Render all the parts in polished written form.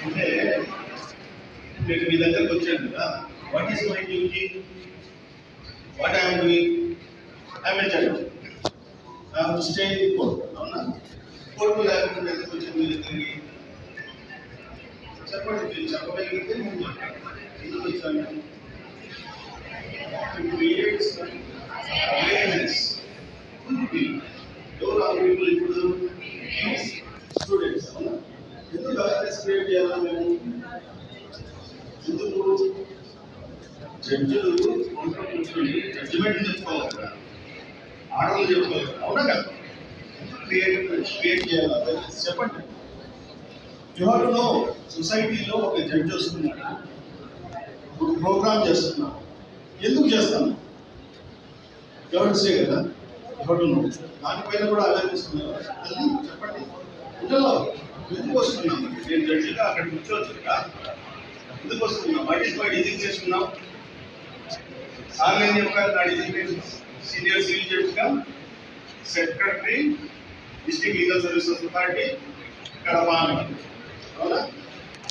అంటే నేను మీ దగ్గరకు వచ్చాను కదా, what is my duty, what I'm doing, I'm a judge, I have to stay in the court. అవునా? కోర్టు లేకుండా దగ్గరకు వచ్చాను మీ దగ్గరికి. చెప్పండి, మీరు చెప్పగలిగితే నేను మాట్లాడతాను. ఎందుకు వచ్చాను? To create some awareness. ఎవరు ఆ పీపుల్ ఇప్పుడు స్టూడెంట్స్. అవునా? ఎందుకు అవేర్నెస్ క్రియేట్ చేయాలా మేము? ఎందుకు జడ్జిలు కూర్చొని జడ్జిమెంట్ చెప్పుకోవాలి కదా, ఆర్డర్లు చెప్పుకోవాలి కదా, అవునా కదా? ఎందుకు క్రియేట్ చేయాలా? చెప్పండి. You have to know. సొసైటీలో ఒక జడ్జి వస్తున్నాడు, ఒక ప్రోగ్రామ్ చేస్తున్నాడు, ఎందుకు చేస్తాను ఎవరు సే కదా, ఎవరు నో. దానిపైన కూడా అవేర్నెస్ చెప్పండి. ఇంట్లో ఎందుకు వస్తున్నాం? నేను జడ్జిగా అక్కడ కూర్చోవచ్చు కదా, ఎందుకు వస్తున్నాం? What is my designation? Sir నేను చెప్పాను, నా డిజిగ్నేషన్ సీనియర్ సివిల్ జడ్జిగా secretary, district legal services authority, Kadapa. అవునా?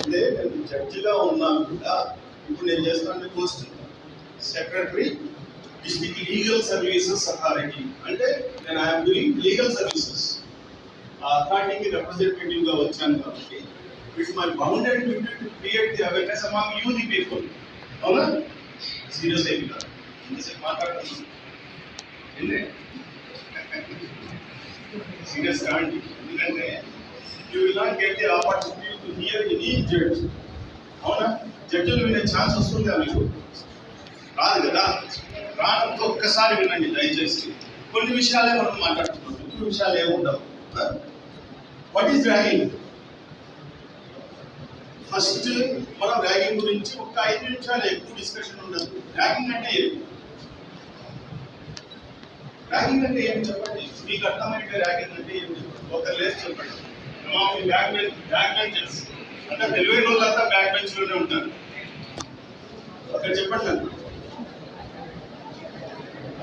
అదే నేను జడ్జిగా ఉన్నాను కూడా. ఇప్పుడు నేను చేస్తాను post secretary, district legal services authority. అంటే నేను ఐఎమ్ డూయింగ్ లీగల్ సర్వీసెస్. ఆ అథారిటీకి రిప్రజెంటేటివ్ గా వచ్చాను కాబట్టి it's my bounded duty to create the awareness among you the people. అవునా? సీరియస్ అయింది కదా, ఇంతసేపు మాట్లాడుతున్నాను. సీరియస్ కాండి, ఎందుకంటే you will not get the opportunity to hear any judge. అవునా? జడ్జిలు వినే ఛాన్స్ వస్తుందా మీకు? రాదు కదా. రాను ఒక్కసారి వినండి దయచేసి. కొన్ని విషయాలే మనం మాట్లాడుతున్నాం, ఎక్కువ విషయాలు ఏముండవు. What is ragging? ఫస్ట్ మనం ర్యాగింగ్ గురించి ఒక 5 నిమిషాలు, ఎక్కువ డిస్కషన్ ఉండదు. ర్యాగింగ్ అంటే ఏమి? ర్యాగింగ్ అంటే ఏమి చెప్పండి. మీకు అర్థమైతే ర్యాగింగ్ అంటే ఏమి ఒక లేచి చెప్పండి. బ్యాక్ బెంచర్స్ అంటే తెలివైన వాళ్ళంతా బ్యాక్ బెంచ్ లోనే ఉంటారు. అక్కడ చెప్పండి నాకు.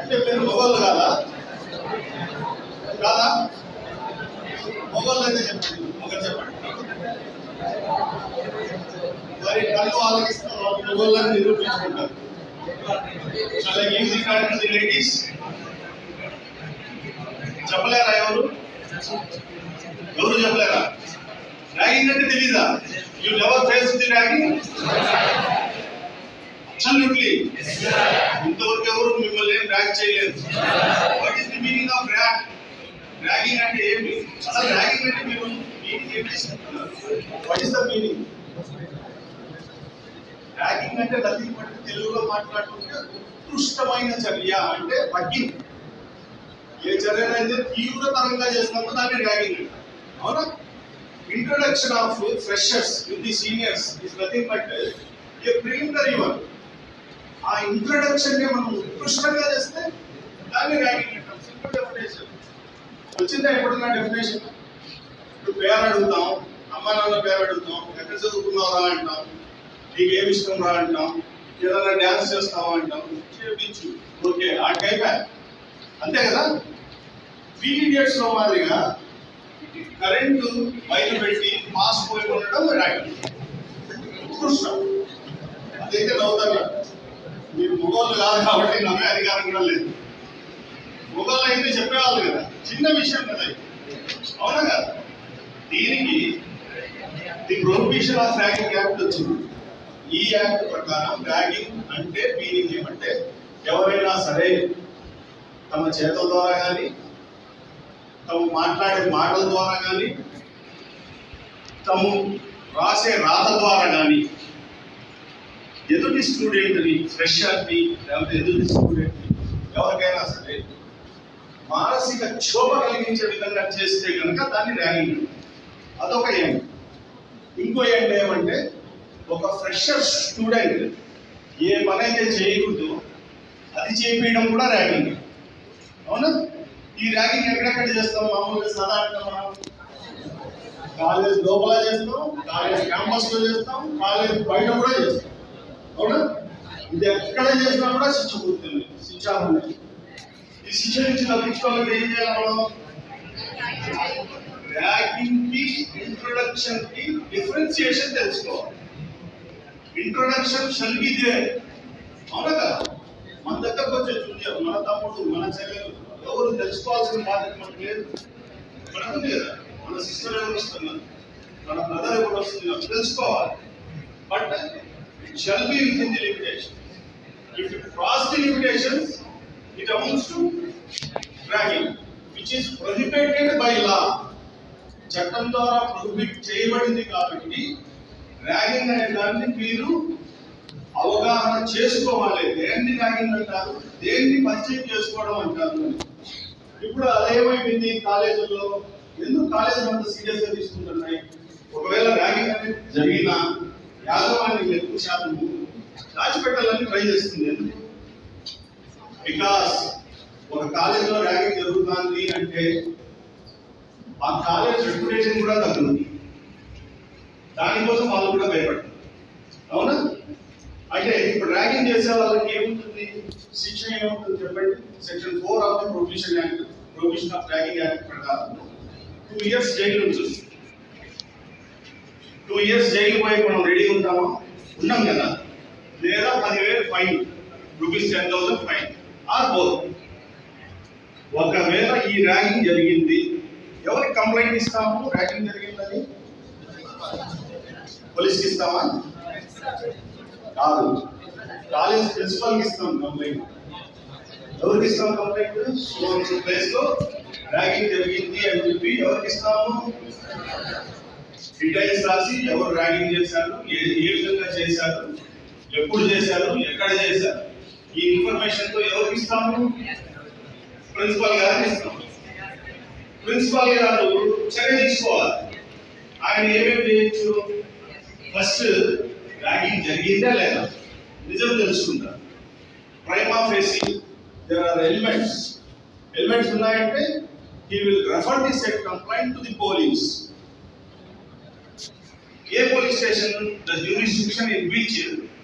అంటే మీరు మొగోళ్ళు కాదా? కాదా? మొగోళ్ళు అయితే చెప్పండి, ఒకరు చెప్పండి. మరి కళ్ళు ఆలోచిస్తారు, మొగోళ్ళని నిరూపించుకుంటారు. చాలా ఈజీ కాదు లేడీస్. చెప్పలేరా? ఎవరు చెప్పలేరా? ర్యాగింగ్ అంటే తెలీదా? You never face the ragging? Absolutely. ఇంతవరకు ఎవరు మిమ్మల్ని ఏం ర్యాగ్ చేయలేదు. What is the meaning of rag? Ragging అంటే ఏమి? అసలు ర్యాగింగ్ అంటే మీరు మీనింగ్ ఏం తీసుకుంటున్నారు? What is the meaning? Ragging అంటే నథింగ్ బట్ తెలుగులో మాట్లాడుతుంటే ఉత్కృష్టమైన చర్య, అంటే బగ్గింగ్. ఏ చర్యనైతే తీవ్రతరంగా చేసినప్పుడు దాన్ని ర్యాగింగ్ అంటారు. అవునా? Introduction of freshers with the seniors is nothing but A preliminary work. ఆ ఇంట్రొడక్షన్ ని మనం ఉత్కృష్టంగా చేస్తే దాన్ని ర్యాగింగ్ అంటాం. Simple definition. వచ్చిందా ఎప్పుడన్నా డెఫినేషన్? ఇప్పుడు పేరు అడుగుతాం, అమ్మా నాన్న పేరు అడుగుతాం, ఎక్కడ చదువుకున్నారా అంటాం, నీకు ఏమి ఇష్టం రా అంటాం, ఏదైనా డ్యాన్స్ చేస్తావా అంటాం, చేయించు, ఓకే ఆడికైపోయా, అంతే కదా. 3 Idiots లో మాదిరిగా కరెంటు బయట పెట్టి పాస్ పోయి ఉండడం ర్యాగింగ్. ఉత్కృష్టం. అదైతే నవ్వుతారు. మీరు మొగోళ్ళు కాదు కాబట్టి నవ్వే అధికారం కూడా లేదు. మొగోళ్ళు అయితే చెప్పేవాళ్ళు కదా, చిన్న విషయం కదా. అవునా కదా? దీనికి the prohibition of ragging act వచ్చింది. ఈ యాక్ట్ ప్రకారం ర్యాగింగ్ అంటే మీనింగ్ ఏమంటే, ఎవరైనా సరే తమ చేతుల ద్వారా కానీ, తాము మాట్లాడే మాటల ద్వారా కానీ, తాము రాసే రాత ద్వారా కానీ ఎదుటి స్టూడెంట్ని, ఫ్రెషర్ని, లేకపోతే ఎదుటి స్టూడెంట్ని ఎవరికైనా సరే మానసిక క్షోభ కలిగించే విధంగా చేస్తే కనుక దాన్ని ర్యాగింగ్. అదొక ఎండ్. ఇంకో ఎండ్ ఏమంటే, ఒక ఫ్రెషర్ స్టూడెంట్ ఏ పని అయితే చేయకూడదు అది చేయించడం కూడా ర్యాగింగ్. అవునా? ఈ ర్యాగింగ్ ఎక్కడెక్కడ చేస్తాం? మామూలుగా సాధారణంగా మనం కాలేజ్ లోపల చేస్తాం, కాలేజ్ క్యాంపస్ లో చేస్తాం, కాలేజ్ బయట కూడా చేస్తాం. అవునా? ఇది ఎక్కడ చేసినా కూడా శిక్ష పుడుతుంది, శిక్ష ఉంది. ఈ శిక్ష నుంచి తప్పించుకోవాలంటే ఏం చేయాలి? మనం ర్యాగింగ్ కి ఇంట్రొడక్షన్ కి డిఫరెన్సియేషన్ తెలుసుకోవాలి. Introduction shall be there. అవునా కదా? మన దగ్గరకు వచ్చే జూనియర్, మన తమ్ముడు, మన చెల్లెలు ఎవరు తెలుసుకోవాల్సిన బాధ్యత మనకు లేదు. మనకు ఉంది కదా, మన సిస్టర్ ఎవరు వస్తున్నారు, మన బ్రదర్ ఎవరు వస్తున్నారు తెలుసుకోవాలి. But it shall be with in the limitation. If it cross the limitations it amounts to ragging which is prohibited by law. చట్టం ద్వారా ప్రొహిబిట్ చేయబడింది కాబట్టి ర్యాగింగ్ అనే దాన్ని మీరు అవగాహన చేసుకోవాలి. దేన్ని ర్యాగింగ్ అంటారు, దేన్ని పరిచయం చేసుకోవడం అంటారు. ఇప్పుడు అదేమైంది కాలేజీల్లో, ఎందుకు కాలేజీలు అంత సీరియస్ గా తీసుకుంటున్నాయి? ఒకవేళ ర్యాగింగ్ అనేది జరిగినా యాజమాన్యం ఎక్కువ శాతం దాచిపెట్టాలని ట్రై చేస్తుంది. ఎందుకు? బికాస్ ఒక కాలేజీలో ర్యాగింగ్ జరుగుతుంది అంటే ఆ కాలేజ్ రెప్యుటేషన్ కూడా తగ్గుతుంది. దానికోసం వాళ్ళు కూడా భయపడతారు. అవునా? అంటే ఇప్పుడు ర్యాగింగ్ చేసే వాళ్ళకి ఏముంటుంది, శిక్ష ఏముంటుంది చెప్పండి. Section 4 of the prohibition act, prohibition of ragging act ప్రకారం 2 years జైలు ఉంటుంది. 2 years జైలు పోయి మనం రెడీ ఉంటామా? ఉన్నాం కదా. లేదా 10,000 ఫైన్, ₹10,000 ఫైన్ ఆర్ బోత్. ఒకవేళ ఈ ర్యాగింగ్ జరిగింది, ఎవరికి కంప్లైంట్ ఇస్తాము? ర్యాగింగ్ జరిగిందని పోలీస్కి ఇస్తామా? కాదు, కాలేజ్ ప్రిన్సిపల్ కి ఇస్తాం కంప్లైంట్. ఎవరికి ఇస్తాం కంప్లైంట్? సో ప్లేస్ లో ర్యాగింగ్ జరిగింది అని చెప్పి ఎవరికి ఇస్తాము? డీటెయిల్స్ రాసి ఎవరు ర్యాగింగ్ చేశారు, ఏ విధంగా చేశారు, ఎప్పుడు చేశారు, ఎక్కడ చేశారు, ఈ ఇన్ఫర్మేషన్ తో ఎవరికి ఇస్తాము? ప్రిన్సిపల్ గారికి ఇస్తాం. ప్రిన్సిపల్ గారు చర్య తీసుకోవాలి. ఆయన ఏమేమి చేయొచ్చు? ఫస్ట్ ర్యాగింగ్ జరిగిందా లేదా నిజం తెలుసుకుంటారు. Prima facie there are elements ఉన్నాయంటే he will refer the said complaint to the police. A police station, the jurisdiction in which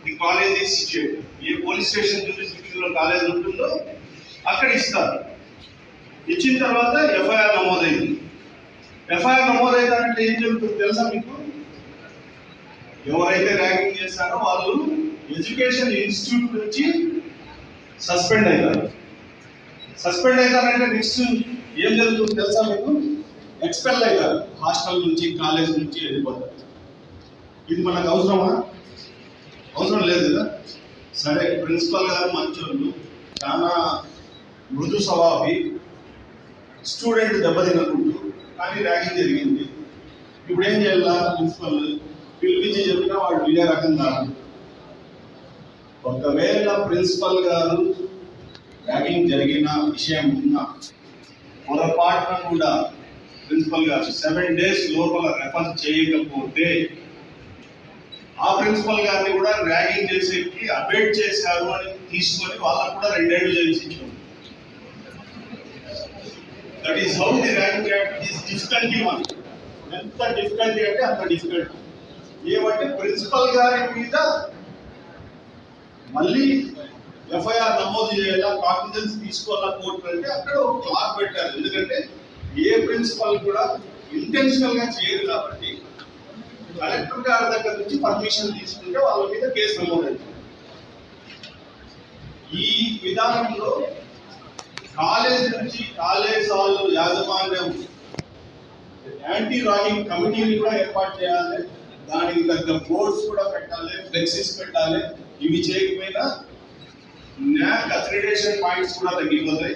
the college is situated. A police station jurisdiction లో college ఉంటుందో అక్కడ ఇస్తారు. ఇచ్చిన తర్వాత ఎఫ్ఐఆర్ నమోదైంది. FIR నమోదైందంటే ఏం జరుగుతుంది తెలుసా మీకు? ఎవరైతే ర్యాగింగ్ చేశారో వాళ్ళు ఎడ్యుకేషన్ ఇన్స్టిట్యూట్ నుంచి సస్పెండ్ అవుతారు. సస్పెండ్ అవుతారంటే నెక్స్ట్ ఏం జరుగుతుంది తెలుసా మీకు? ఎక్స్పెల్ అవుతారు. హాస్టల్ నుంచి, కాలేజ్ నుంచి వెళ్ళిపోతారు. ఇది మనకు అవసరమా? అవసరం లేదు కదా. సరే, ప్రిన్సిపల్ గారు మంచోళ్ళు, చాలా మృదు స్వభావి, స్టూడెంట్ దెబ్బతినకుంటూ, కానీ ర్యాగింగ్ జరిగింది. ఇప్పుడు ఏం చేయాలా? ప్రిన్సిపల్ పిలిపించి చెప్పినా వాడు వినే రకం కాదు. ఒకవేళ ప్రిన్సిపల్ గారు ర్యాగింగ్ జరిగిన విషయం ఉన్నా పొరపాటున కూడా ప్రిన్సిపల్ గారు 7 days లోపల రెఫర్ చేయకపోతే ఆ ప్రిన్సిపల్ గారిని కూడా ర్యాగింగ్ చేసేకి అబేట్ చేశారు అని తీసుకొని వాళ్ళకు కూడా 2 ఏళ్ళు జైలు శిక్ష. That is how the ragging act is difficulty one. ఎంత డిఫికల్టీ అంటే అంత డిఫికల్టీ. ఏమంటే ప్రిన్సిపల్ గారి మీద మళ్ళీ ఎఫ్ఐఆర్ నమోదు చేయాలా, కాగ్నిజెన్స్ తీసుకోవాలా కోర్టు అంటే అక్కడ ఒక క్లాక్ పెట్టారు. ఎందుకంటే ఏ ప్రిన్సిపల్ కూడా ఇంటెన్షనల్ గా చేయరు కాబట్టి కలెక్టర్ గారి దగ్గర నుంచి పర్మిషన్ తీసుకుంటే వాళ్ళ మీద కేసు నమోదవుతుంది. ఈ విధానంలో కాలేజ్ నుంచి కాలేజ్ హాల్ యాజమాన్యం యాంటీ ర్యాగింగ్ కమిటీని కూడా ఏర్పాటు చేయాలి. దానికి తగ్గ బోర్డ్స్ కూడా పెట్టాలి, ఫ్లెక్సీస్ పెట్టాలి. ఇవి చేయకపోయినా న్యాక్ అక్రిడేషన్ పాయింట్స్ కూడా తగ్గిపోతాయి.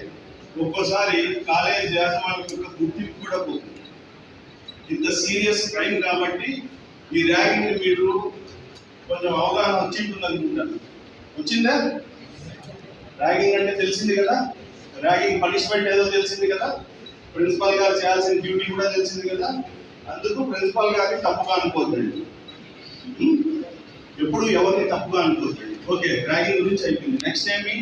ఒక్కోసారి కాలేజ్ యాజమాన్యం యొక్క గుర్తింపు కూడా పోతుంది. ఇంత సీరియస్ క్రైమ్ కాబట్టి ఈ ర్యాగింగ్ మీరు కొంచెం అవగాహన వచ్చింటుంది అనుకుంటాను. వచ్చిందా? ర్యాగింగ్ అంటే తెలిసింది కదా, ర్యాగింగ్ పనిష్మెంట్ ఏదో తెలిసింది కదా, ప్రిన్సిపల్ గారు చేయాల్సిన డ్యూటీ కూడా తెలిసింది కదా. అందుకు ప్రిన్సిపల్ గారిని తప్పుగా అనుకోవద్దండి. ఎప్పుడు ఎవరిని తప్పుగా అనుకోవద్దండి. ఓకే, ర్యాగింగ్ గురించి అయిపోయింది. నెక్స్ట్ ఏమి?